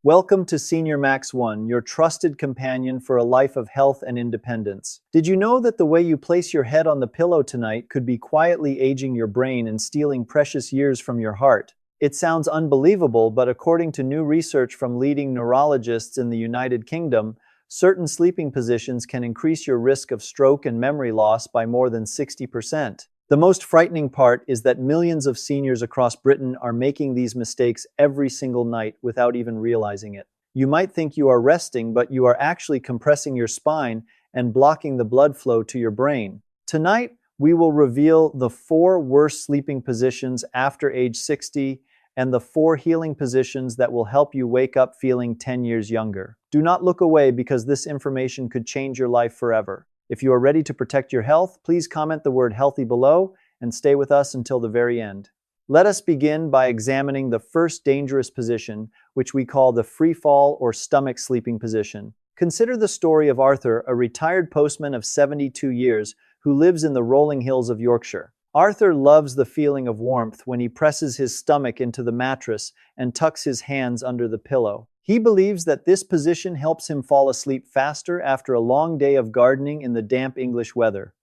Welcome to Senior Max 1, your trusted companion for a life of health and independence. Did you know that the way you place your head on the pillow tonight could be quietly aging your brain and stealing precious years from your heart? It sounds unbelievable, but according to new research from leading neurologists in the United Kingdom, certain sleeping positions can increase your risk of stroke and memory loss by more than 60%. The most frightening part is that millions of seniors across Britain are making these mistakes every single night without even realizing it. You might think you are resting, but you are actually compressing your spine and blocking the blood flow to your brain. Tonight, we will reveal the 4 worst sleeping positions after age 60 and the 4 healing positions that will help you wake up feeling 10 years younger. Do not look away because this information could change your life forever. If you are ready to protect your health, please comment the word healthy below and stay with us until the very end. Let us begin by examining the first dangerous position, which we call the free fall or stomach sleeping position. Consider the story of Arthur, a retired postman of 72 years who lives in the rolling hills of Yorkshire. Arthur loves the feeling of warmth when he presses his stomach into the mattress and tucks his hands under the pillow. He believes that this position helps him fall asleep faster after a long day of gardening in the damp English weather.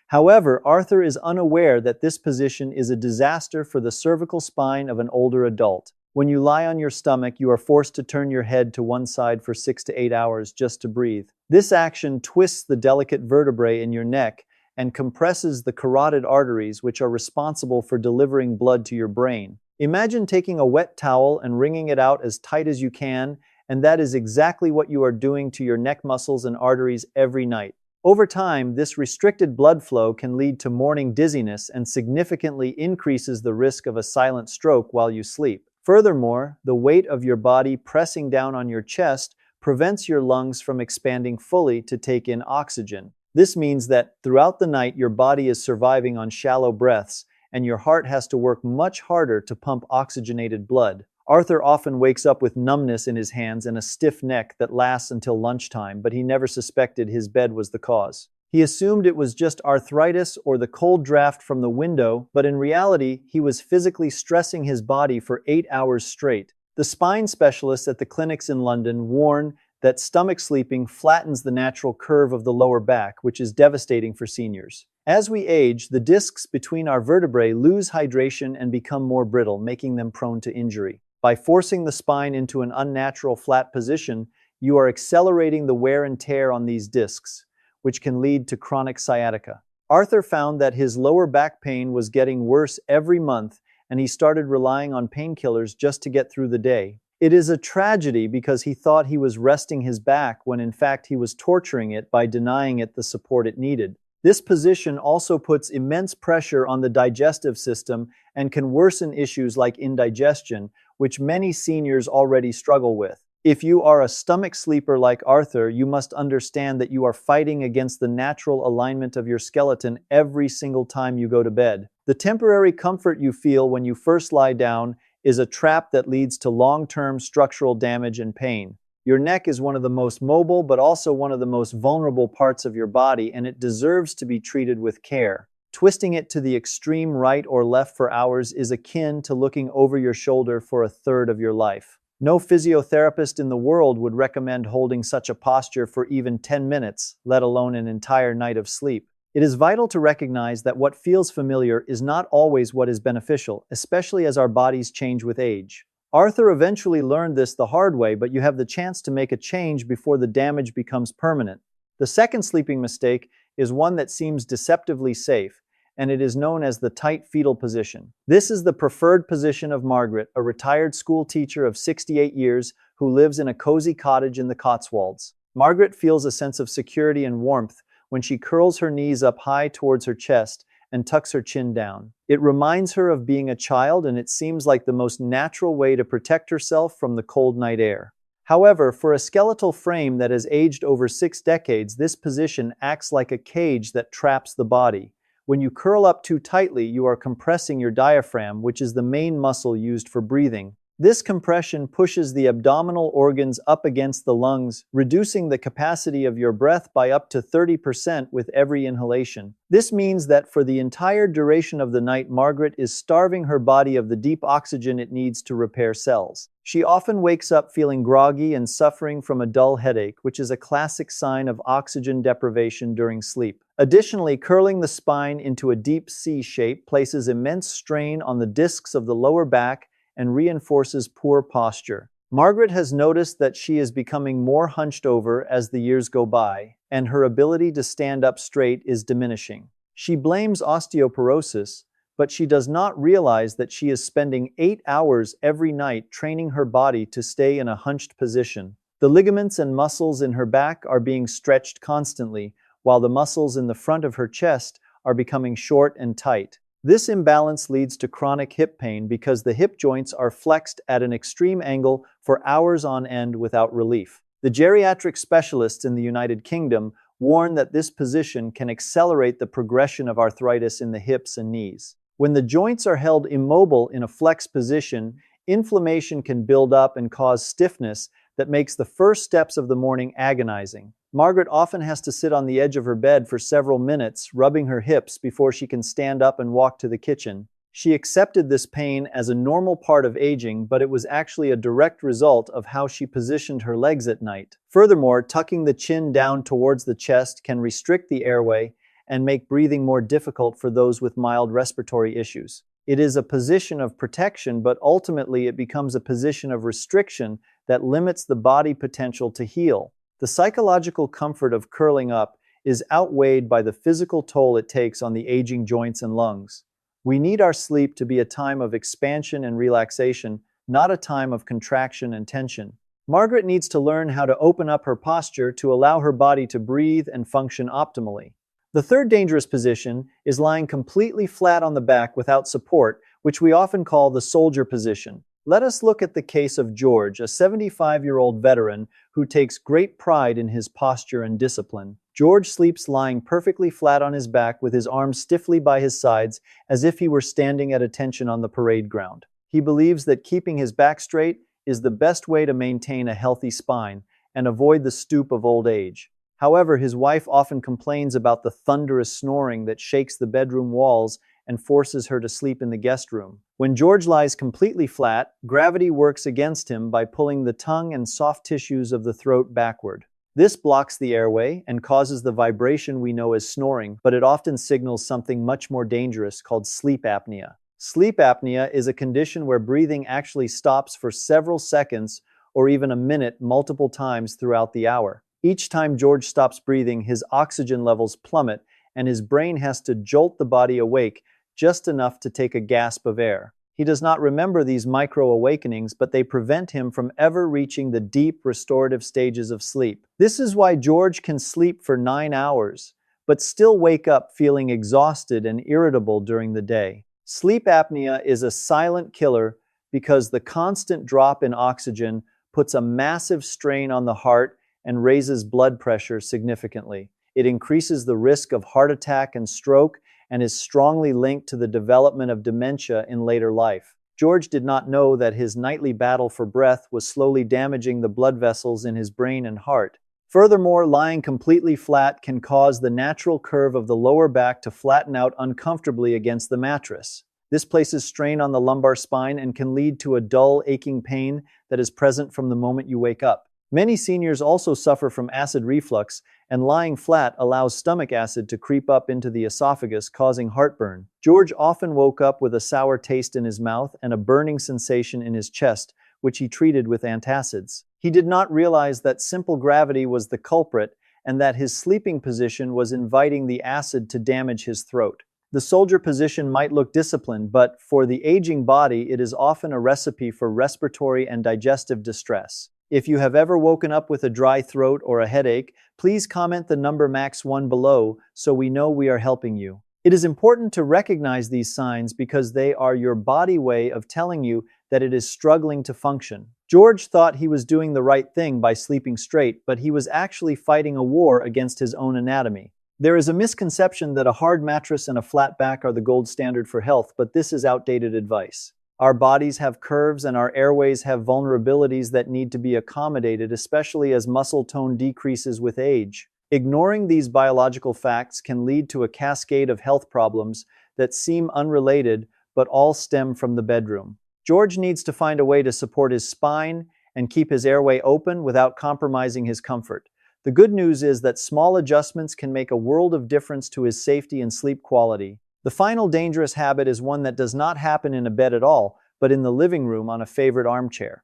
However, Arthur is unaware that this position is a disaster for the cervical spine of an older adult. When you lie on your stomach, you are forced to turn your head to one side for 6 to 8 hours just to breathe. This action twists the delicate vertebrae in your neck and compresses the carotid arteries, which are responsible for delivering blood to your brain. Imagine taking a wet towel and wringing it out as tight as you can, and that is exactly what you are doing to your neck muscles and arteries every night. Over time, this restricted blood flow can lead to morning dizziness and significantly increases the risk of a silent stroke while you sleep. Furthermore, the weight of your body pressing down on your chest prevents your lungs from expanding fully to take in oxygen. This means that throughout the night, your body is surviving on shallow breaths, and your heart has to work much harder to pump oxygenated blood. Arthur often wakes up with numbness in his hands and a stiff neck that lasts until lunchtime, but he never suspected his bed was the cause. He assumed it was just arthritis or the cold draft from the window, but in reality, he was physically stressing his body for 8 hours straight. The spine specialists at the clinics in London warn that stomach sleeping flattens the natural curve of the lower back, which is devastating for seniors. As we age, the discs between our vertebrae lose hydration and become more brittle, making them prone to injury. By forcing the spine into an unnatural flat position, you are accelerating the wear and tear on these discs, which can lead to chronic sciatica. Arthur found that his lower back pain was getting worse every month, and he started relying on painkillers just to get through the day. It is a tragedy because he thought he was resting his back when in fact he was torturing it by denying it the support it needed. This position also puts immense pressure on the digestive system and can worsen issues like indigestion, which many seniors already struggle with. If you are a stomach sleeper like Arthur, you must understand that you are fighting against the natural alignment of your skeleton every single time you go to bed. The temporary comfort you feel when you first lie down is a trap that leads to long-term structural damage and pain. Your neck is one of the most mobile but also one of the most vulnerable parts of your body, and it deserves to be treated with care. Twisting it to the extreme right or left for hours is akin to looking over your shoulder for a third of your life. No physiotherapist in the world would recommend holding such a posture for even 10 minutes, let alone an entire night of sleep. It is vital to recognize that what feels familiar is not always what is beneficial, especially as our bodies change with age. Arthur eventually learned this the hard way, but you have the chance to make a change before the damage becomes permanent. The second sleeping mistake is one that seems deceptively safe, and it is known as the tight fetal position. This is the preferred position of Margaret, a retired school teacher of 68 years who lives in a cozy cottage in the Cotswolds. Margaret feels a sense of security and warmth when she curls her knees up high towards her chest and tucks her chin down. It reminds her of being a child, and it seems like the most natural way to protect herself from the cold night air. However, for a skeletal frame that has aged over 6 decades, this position acts like a cage that traps the body. When you curl up too tightly, you are compressing your diaphragm, which is the main muscle used for breathing. This compression pushes the abdominal organs up against the lungs, reducing the capacity of your breath by up to 30% with every inhalation. This means that for the entire duration of the night, Margaret is starving her body of the deep oxygen it needs to repair cells. She often wakes up feeling groggy and suffering from a dull headache, which is a classic sign of oxygen deprivation during sleep. Additionally, curling the spine into a deep C shape places immense strain on the discs of the lower back and reinforces poor posture. Margaret has noticed that she is becoming more hunched over as the years go by, and her ability to stand up straight is diminishing. She blames osteoporosis, but she does not realize that she is spending 8 hours every night training her body to stay in a hunched position. The ligaments and muscles in her back are being stretched constantly, while the muscles in the front of her chest are becoming short and tight. This imbalance leads to chronic hip pain because the hip joints are flexed at an extreme angle for hours on end without relief. The geriatric specialists in the United Kingdom warn that this position can accelerate the progression of arthritis in the hips and knees. When the joints are held immobile in a flexed position, inflammation can build up and cause stiffness that makes the first steps of the morning agonizing. Margaret often has to sit on the edge of her bed for several minutes, rubbing her hips before she can stand up and walk to the kitchen. She accepted this pain as a normal part of aging, but it was actually a direct result of how she positioned her legs at night. Furthermore, tucking the chin down towards the chest can restrict the airway and make breathing more difficult for those with mild respiratory issues. It is a position of protection, but ultimately it becomes a position of restriction that limits the body potential to heal. The psychological comfort of curling up is outweighed by the physical toll it takes on the aging joints and lungs. We need our sleep to be a time of expansion and relaxation, not a time of contraction and tension. Margaret needs to learn how to open up her posture to allow her body to breathe and function optimally. The third dangerous position is lying completely flat on the back without support, which we often call the soldier position. Let us look at the case of George, a 75-year-old veteran who takes great pride in his posture and discipline. George sleeps lying perfectly flat on his back with his arms stiffly by his sides as if he were standing at attention on the parade ground. He believes that keeping his back straight is the best way to maintain a healthy spine and avoid the stoop of old age. However, his wife often complains about the thunderous snoring that shakes the bedroom walls and forces her to sleep in the guest room. When George lies completely flat, gravity works against him by pulling the tongue and soft tissues of the throat backward. This blocks the airway and causes the vibration we know as snoring, but it often signals something much more dangerous called sleep apnea. Sleep apnea is a condition where breathing actually stops for several seconds or even a minute multiple times throughout the hour. Each time George stops breathing, his oxygen levels plummet and his brain has to jolt the body awake just enough to take a gasp of air. He does not remember these micro-awakenings, but they prevent him from ever reaching the deep restorative stages of sleep. This is why George can sleep for 9 hours, but still wake up feeling exhausted and irritable during the day. Sleep apnea is a silent killer because the constant drop in oxygen puts a massive strain on the heart and raises blood pressure significantly. It increases the risk of heart attack and stroke and is strongly linked to the development of dementia in later life. George did not know that his nightly battle for breath was slowly damaging the blood vessels in his brain and heart. Furthermore, lying completely flat can cause the natural curve of the lower back to flatten out uncomfortably against the mattress. This places strain on the lumbar spine and can lead to a dull, aching pain that is present from the moment you wake up. Many seniors also suffer from acid reflux, and lying flat allows stomach acid to creep up into the esophagus, causing heartburn. George often woke up with a sour taste in his mouth and a burning sensation in his chest, which he treated with antacids. He did not realize that simple gravity was the culprit and that his sleeping position was inviting the acid to damage his throat. The soldier position might look disciplined, but for the aging body, it is often a recipe for respiratory and digestive distress. If you have ever woken up with a dry throat or a headache, please comment the number max1 below so we know we are helping you. It is important to recognize these signs because they are your body way of telling you that it is struggling to function. George thought he was doing the right thing by sleeping straight, but he was actually fighting a war against his own anatomy. There is a misconception that a hard mattress and a flat back are the gold standard for health, but this is outdated advice. Our bodies have curves and our airways have vulnerabilities that need to be accommodated, especially as muscle tone decreases with age. Ignoring these biological facts can lead to a cascade of health problems that seem unrelated but all stem from the bedroom. George needs to find a way to support his spine and keep his airway open without compromising his comfort. The good news is that small adjustments can make a world of difference to his safety and sleep quality. The final dangerous habit is one that does not happen in a bed at all, but in the living room on a favorite armchair.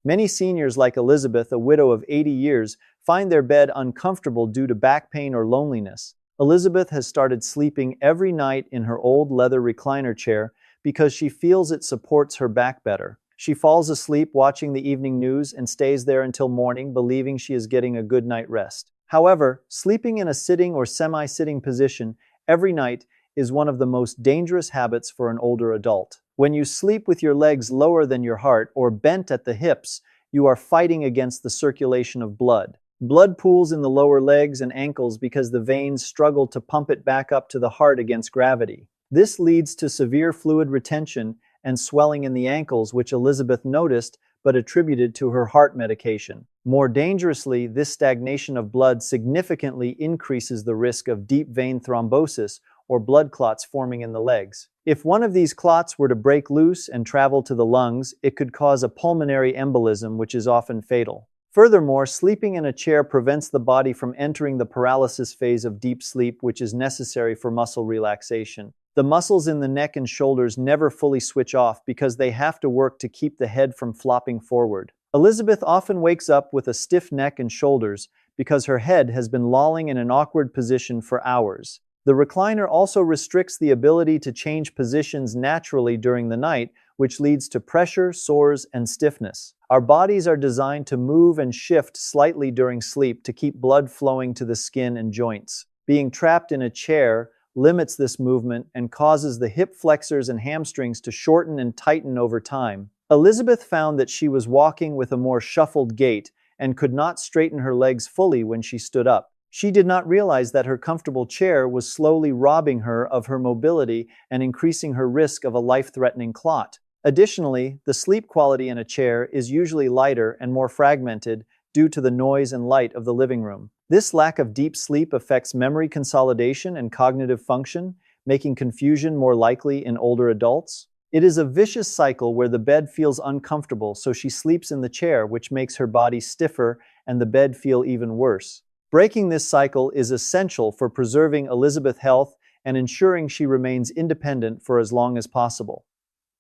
Many seniors like Elizabeth, a widow of 80 years, find their bed uncomfortable due to back pain or loneliness. Elizabeth has started sleeping every night in her old leather recliner chair because she feels it supports her back better. She falls asleep watching the evening news and stays there until morning, believing she is getting a good night rest. However, sleeping in a sitting or semi-sitting position every night is one of the most dangerous habits for an older adult. When you sleep with your legs lower than your heart or bent at the hips, you are fighting against the circulation of blood. Blood pools in the lower legs and ankles because the veins struggle to pump it back up to the heart against gravity. This leads to severe fluid retention and swelling in the ankles, which Elizabeth noticed but attributed to her heart medication. More dangerously, this stagnation of blood significantly increases the risk of deep vein thrombosis or blood clots forming in the legs. If one of these clots were to break loose and travel to the lungs, it could cause a pulmonary embolism, which is often fatal. Furthermore, sleeping in a chair prevents the body from entering the paralysis phase of deep sleep, which is necessary for muscle relaxation. The muscles in the neck and shoulders never fully switch off because they have to work to keep the head from flopping forward. Elizabeth often wakes up with a stiff neck and shoulders because her head has been lolling in an awkward position for hours. The recliner also restricts the ability to change positions naturally during the night, which leads to pressure, sores, and stiffness. Our bodies are designed to move and shift slightly during sleep to keep blood flowing to the skin and joints. Being trapped in a chair limits this movement and causes the hip flexors and hamstrings to shorten and tighten over time. Elizabeth found that she was walking with a more shuffled gait and could not straighten her legs fully when she stood up. She did not realize that her comfortable chair was slowly robbing her of her mobility and increasing her risk of a life-threatening clot. Additionally, the sleep quality in a chair is usually lighter and more fragmented due to the noise and light of the living room. This lack of deep sleep affects memory consolidation and cognitive function, making confusion more likely in older adults. It is a vicious cycle where the bed feels uncomfortable, so she sleeps in the chair, which makes her body stiffer and the bed feel even worse. Breaking this cycle is essential for preserving Elizabeth's health and ensuring she remains independent for as long as possible.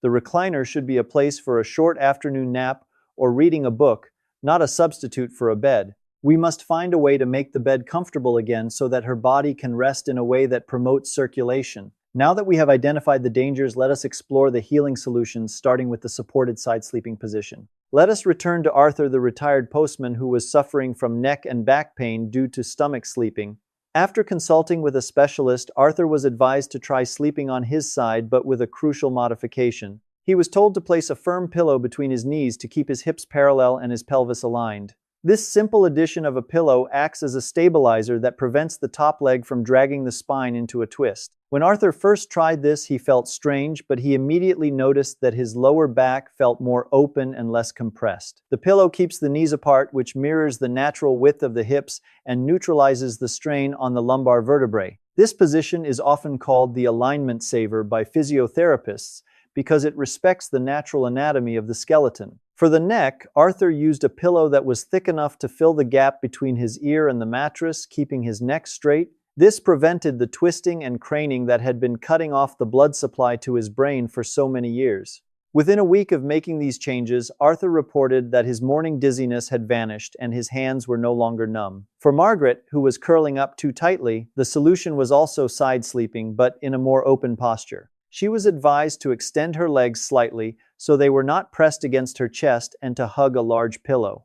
The recliner should be a place for a short afternoon nap or reading a book, not a substitute for a bed. We must find a way to make the bed comfortable again so that her body can rest in a way that promotes circulation. Now that we have identified the dangers, let us explore the healing solutions, starting with the supported side sleeping position. Let us return to Arthur, the retired postman who was suffering from neck and back pain due to stomach sleeping. After consulting with a specialist, Arthur was advised to try sleeping on his side, but with a crucial modification. He was told to place a firm pillow between his knees to keep his hips parallel and his pelvis aligned. This simple addition of a pillow acts as a stabilizer that prevents the top leg from dragging the spine into a twist. When Arthur first tried this, he felt strange, but he immediately noticed that his lower back felt more open and less compressed. The pillow keeps the knees apart, which mirrors the natural width of the hips and neutralizes the strain on the lumbar vertebrae. This position is often called the alignment saver by physiotherapists because it respects the natural anatomy of the skeleton. For the neck, Arthur used a pillow that was thick enough to fill the gap between his ear and the mattress, keeping his neck straight. This prevented the twisting and craning that had been cutting off the blood supply to his brain for so many years. Within a week of making these changes, Arthur reported that his morning dizziness had vanished and his hands were no longer numb. For Margaret, who was curling up too tightly, the solution was also side sleeping, but in a more open posture. She was advised to extend her legs slightly so they were not pressed against her chest and to hug a large pillow.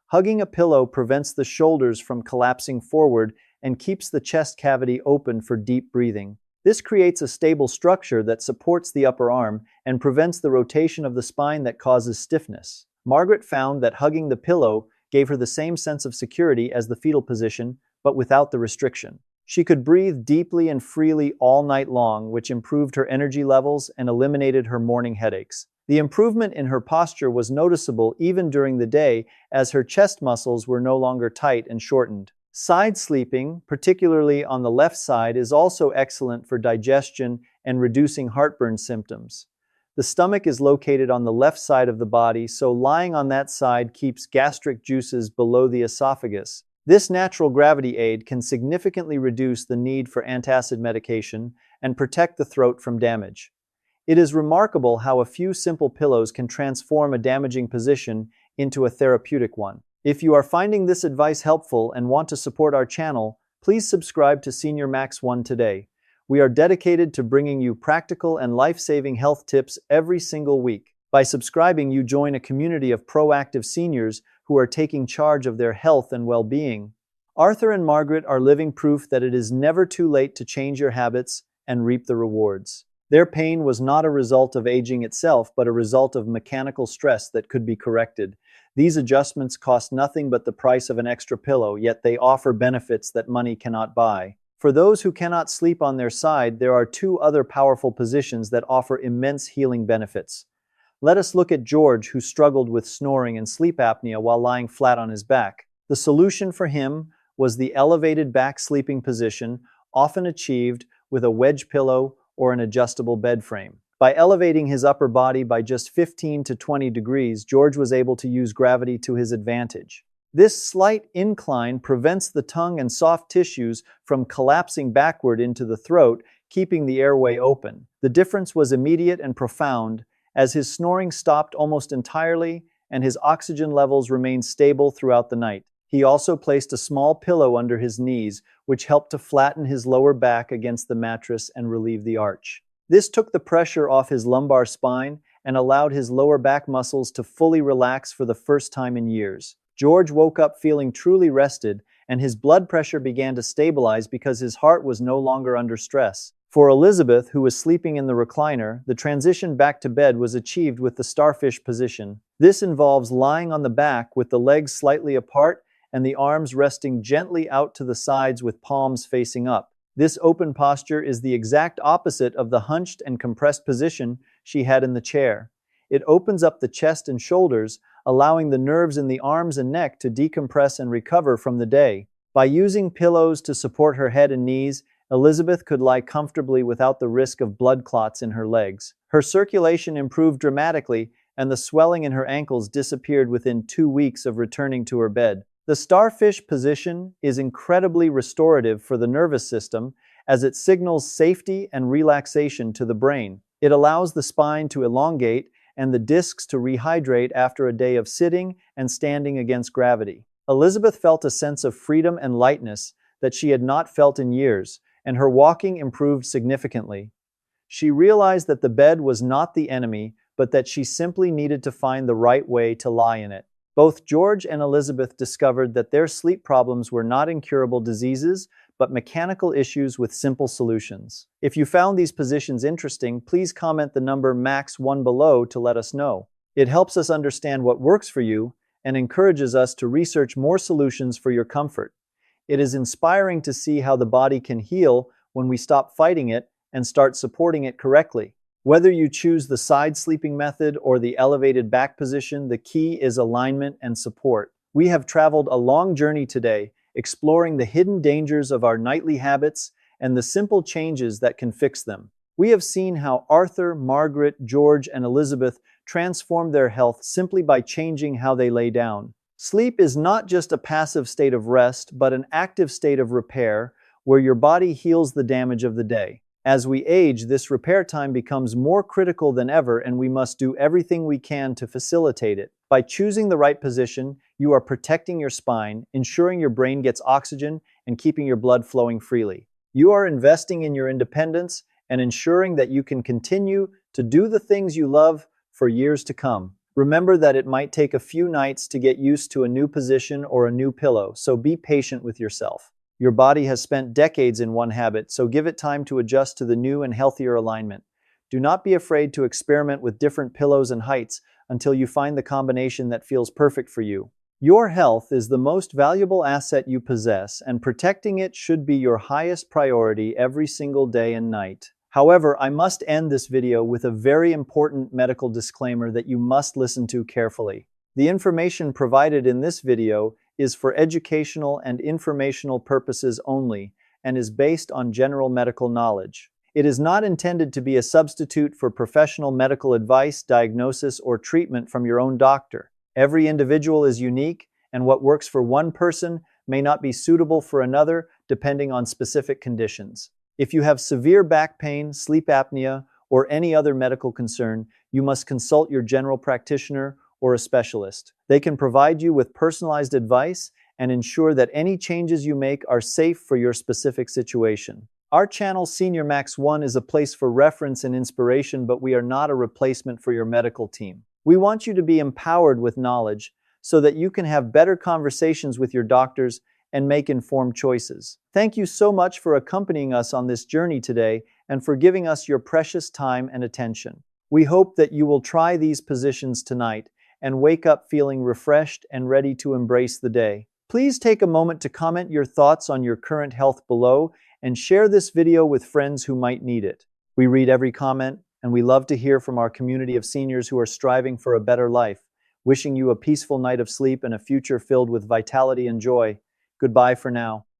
Hugging a pillow prevents the shoulders from collapsing forward and keeps the chest cavity open for deep breathing. This creates a stable structure that supports the upper arm and prevents the rotation of the spine that causes stiffness. Margaret found that hugging the pillow gave her the same sense of security as the fetal position, but without the restriction. She could breathe deeply and freely all night long, which improved her energy levels and eliminated her morning headaches. The improvement in her posture was noticeable even during the day, as her chest muscles were no longer tight and shortened. Side sleeping, particularly on the left side, is also excellent for digestion and reducing heartburn symptoms. The stomach is located on the left side of the body, so lying on that side keeps gastric juices below the esophagus. This natural gravity aid can significantly reduce the need for antacid medication and protect the throat from damage. It is remarkable how a few simple pillows can transform a damaging position into a therapeutic one. If you are finding this advice helpful and want to support our channel, please subscribe to Senior Max 1 today. We are dedicated to bringing you practical and life-saving health tips every single week. By subscribing, you join a community of proactive seniors who are taking charge of their health and well-being. Arthur and Margaret are living proof that it is never too late to change your habits and reap the rewards. Their pain was not a result of aging itself, but a result of mechanical stress that could be corrected. These adjustments cost nothing but the price of an extra pillow, yet they offer benefits that money cannot buy. For those who cannot sleep on their side, there are two other powerful positions that offer immense healing benefits. Let us look at George, who struggled with snoring and sleep apnea while lying flat on his back. The solution for him was the elevated back sleeping position, often achieved with a wedge pillow or an adjustable bed frame. By elevating his upper body by just 15 to 20 degrees, George was able to use gravity to his advantage. This slight incline prevents the tongue and soft tissues from collapsing backward into the throat, keeping the airway open. The difference was immediate and profound, as his snoring stopped almost entirely and his oxygen levels remained stable throughout the night. He also placed a small pillow under his knees, which helped to flatten his lower back against the mattress and relieve the arch. This took the pressure off his lumbar spine and allowed his lower back muscles to fully relax for the first time in years. George woke up feeling truly rested, and his blood pressure began to stabilize because his heart was no longer under stress. For Elizabeth, who was sleeping in the recliner, the transition back to bed was achieved with the Starfish position. This involves lying on the back with the legs slightly apart and the arms resting gently out to the sides with palms facing up. This open posture is the exact opposite of the hunched and compressed position she had in the chair. It opens up the chest and shoulders, allowing the nerves in the arms and neck to decompress and recover from the day. By using pillows to support her head and knees, Elizabeth could lie comfortably without the risk of blood clots in her legs. Her circulation improved dramatically, and the swelling in her ankles disappeared within 2 weeks of returning to her bed. The Starfish position is incredibly restorative for the nervous system, as it signals safety and relaxation to the brain. It allows the spine to elongate and the discs to rehydrate after a day of sitting and standing against gravity. Elizabeth felt a sense of freedom and lightness that she had not felt in years, and her walking improved significantly. She realized that the bed was not the enemy, but that she simply needed to find the right way to lie in it. Both George and Elizabeth discovered that their sleep problems were not incurable diseases, but mechanical issues with simple solutions. If you found these positions interesting, please comment the number MAX1 below to let us know. It helps us understand what works for you and encourages us to research more solutions for your comfort. It is inspiring to see how the body can heal when we stop fighting it and start supporting it correctly. Whether you choose the side sleeping method or the elevated back position, the key is alignment and support. We have traveled a long journey today, exploring the hidden dangers of our nightly habits and the simple changes that can fix them. We have seen how Arthur, Margaret, George, and Elizabeth transformed their health simply by changing how they lay down. Sleep is not just a passive state of rest, but an active state of repair, where your body heals the damage of the day. As we age, this repair time becomes more critical than ever, and we must do everything we can to facilitate it. By choosing the right position, you are protecting your spine, ensuring your brain gets oxygen, and keeping your blood flowing freely. You are investing in your independence and ensuring that you can continue to do the things you love for years to come. Remember that it might take a few nights to get used to a new position or a new pillow, so be patient with yourself. Your body has spent decades in one habit, so give it time to adjust to the new and healthier alignment. Do not be afraid to experiment with different pillows and heights until you find the combination that feels perfect for you. Your health is the most valuable asset you possess, and protecting it should be your highest priority every single day and night. However, I must end this video with a very important medical disclaimer that you must listen to carefully. The information provided in this video is for educational and informational purposes only and is based on general medical knowledge. It is not intended to be a substitute for professional medical advice, diagnosis, or treatment from your own doctor. Every individual is unique, and what works for one person may not be suitable for another, depending on specific conditions. If you have severe back pain, sleep apnea, or any other medical concern, you must consult your general practitioner or a specialist. They can provide you with personalized advice and ensure that any changes you make are safe for your specific situation. Our channel Senior Max 1 is a place for reference and inspiration, but we are not a replacement for your medical team. We want you to be empowered with knowledge so that you can have better conversations with your doctors and make informed choices. Thank you so much for accompanying us on this journey today and for giving us your precious time and attention. We hope that you will try these positions tonight and wake up feeling refreshed and ready to embrace the day. Please take a moment to comment your thoughts on your current health below and share this video with friends who might need it. We read every comment, and we love to hear from our community of seniors who are striving for a better life. Wishing you a peaceful night of sleep and a future filled with vitality and joy. Goodbye for now.